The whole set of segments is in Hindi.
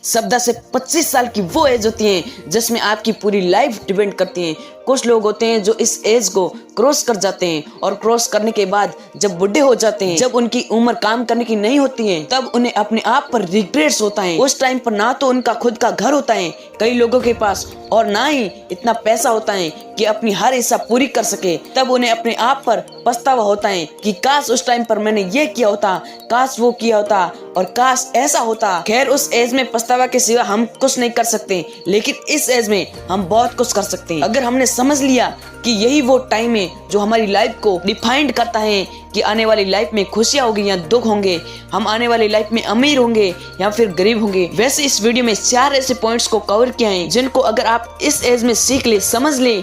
14 से 25 साल की वो एज होती है जिसमें आपकी पूरी लाइफ डिपेंड करती है। कुछ लोग होते हैं जो इस एज को क्रॉस कर जाते हैं और क्रॉस करने के बाद जब बुढ़े हो जाते हैं, जब उनकी उम्र काम करने की नहीं होती है, तब उन्हें अपने आप पर रिग्रेट्स होता है। उस टाइम पर ना तो उनका खुद का घर होता है कई लोगों के पास, और ना ही इतना पैसा होता है कि अपनी हर इच्छा पूरी कर सके। तब उन्हें अपने आप पर पछतावा होता है कि काश उस टाइम पर मैंने ये किया होता, काश वो किया होता, और काश ऐसा होता। खैर, उस एज में पछतावा के सिवा हम कुछ नहीं कर सकते, लेकिन इस एज में हम बहुत कुछ कर सकते हैं। अगर हमने समझ लिया कि यही वो टाइम है जो हमारी लाइफ को डिफाइंड करता है कि आने वाली लाइफ में खुशियां होगी या दुख होंगे, हम आने वाली लाइफ में अमीर होंगे या फिर गरीब होंगे। वैसे इस वीडियो में 4 ऐसे पॉइंट्स को कवर किया है जिनको अगर आप इस एज में सीख ले, समझ ले,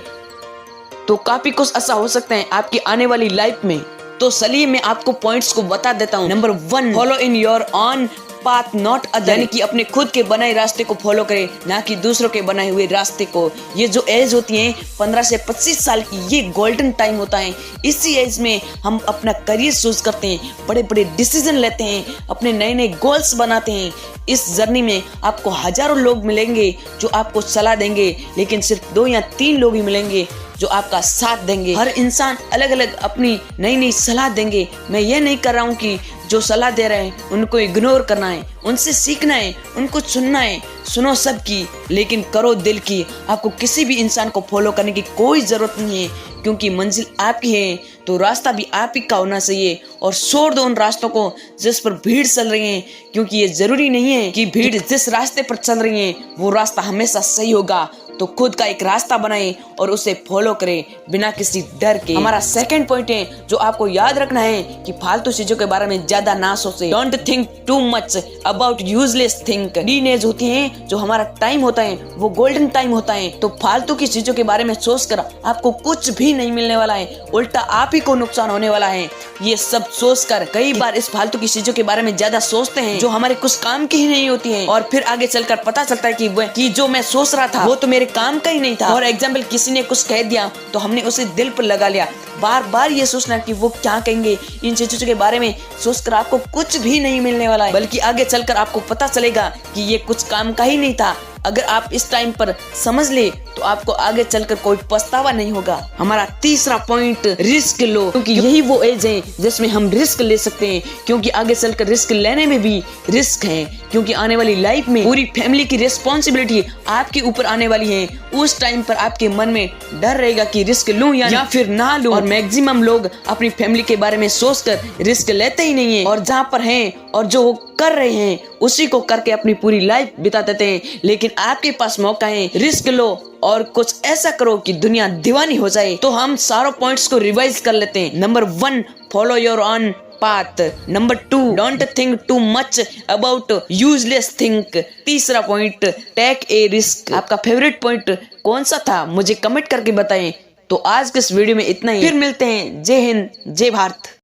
तो काफी कुछ ऐसा हो सकता है आपकी आने वाली लाइफ में। तो चलिए मैं आपको पॉइंट्स को बता देता हूँ। Number 1, follow in your on path not other, यानी कि अपने खुद के बनाए रास्ते को फॉलो करें, ना कि दूसरों के बनाए हुए रास्ते को। ये जो एज होती है 15 से 25 साल की, ये गोल्डन टाइम होता है। इसी एज में हम अपना करियर चूज करते हैं, बड़े बड़े डिसीजन लेते हैं, अपने नए नए गोल्स बनाते हैं। इस जर्नी में आपको हजारों लोग मिलेंगे जो आपको सलाह देंगे, लेकिन सिर्फ 2 या 3 लोग ही मिलेंगे जो आपका साथ देंगे। हर इंसान अलग अलग अपनी नई नई सलाह देंगे। मैं ये नहीं कर रहा हूँ कि जो सलाह दे रहे हैं उनको इग्नोर करना है, उनसे सीखना है, उनको सुनना है। सुनो सबकी, लेकिन करो दिल की। आपको किसी भी इंसान को फॉलो करने की कोई जरूरत नहीं है, क्योंकि मंजिल आपकी है तो रास्ता भी आप ही का होना चाहिए। और छोड़ दो उन रास्तों को जिस पर भीड़ चल रही है, क्योंकि ये जरूरी नहीं है कि भीड़ जिस रास्ते पर चल रही है वो रास्ता हमेशा सही होगा। तो खुद का एक रास्ता बनाएं और उसे फॉलो करें बिना किसी डर के। हमारा सेकंड पॉइंट है जो आपको याद रखना है कि फालतू चीजों के बारे में ज्यादा ना सोचें। Don't think too much about useless thing. Teenage होती है जो हमारा टाइम होता है, वो गोल्डन टाइम होता है। तो फालतू की चीजों के बारे में सोचकर आपको कुछ भी नहीं मिलने वाला है, उल्टा आप ही को नुकसान होने वाला है। ये सब सोचकर कई बार इस फालतू की चीजों के बारे में ज्यादा सोचते हैं जो हमारे कुछ काम की ही नहीं होती है, और फिर आगे चलकर पता चलता है कि जो मैं सोच रहा था वो तो मेरे काम का ही नहीं था। और एग्जाम्पल, किसी ने कुछ कह दिया तो हमने उसे दिल पर लगा लिया। बार बार ये सोचना कि वो क्या कहेंगे, इन चीजों के बारे में सोचकर आपको कुछ भी नहीं मिलने वाला है, बल्कि आगे चलकर आपको पता चलेगा कि ये कुछ काम का ही नहीं था। अगर आप इस टाइम पर समझ ले तो आपको आगे चलकर कोई पछतावा नहीं होगा। हमारा तीसरा पॉइंट, रिस्क लो, क्योंकि यही वो एज है जिसमें हम रिस्क ले सकते हैं। क्योंकि आगे चलकर रिस्क लेने में भी रिस्क है, क्योंकि आने वाली लाइफ में पूरी फैमिली की रिस्पॉन्सिबिलिटी आपके ऊपर आने वाली है। उस टाइम पर आपके मन में डर रहेगा कि रिस्क लूं या फिर ना लूं, और मैक्सिमम लोग अपनी फैमिली के बारे में सोचकर रिस्क लेते ही नहीं है, और जहाँ पर हैं और जो कर रहे हैं उसी को करके अपनी पूरी लाइफ बिता देते हैं। लेकिन आपके पास मौका है, रिस्क लो और कुछ ऐसा करो कि दुनिया दीवानी हो जाए। तो हम सारों पॉइंट्स को रिवाइज कर लेते हैं। Number 1, follow your on path. Number 2, don't think too much about useless thing. तीसरा पॉइंट, टेक ए रिस्क। आपका फेवरेट पॉइंट कौन सा था मुझे कमेंट करके बताएं। तो आज के इस वीडियो में इतना ही, फिर मिलते हैं। जय हिंद, जय भारत।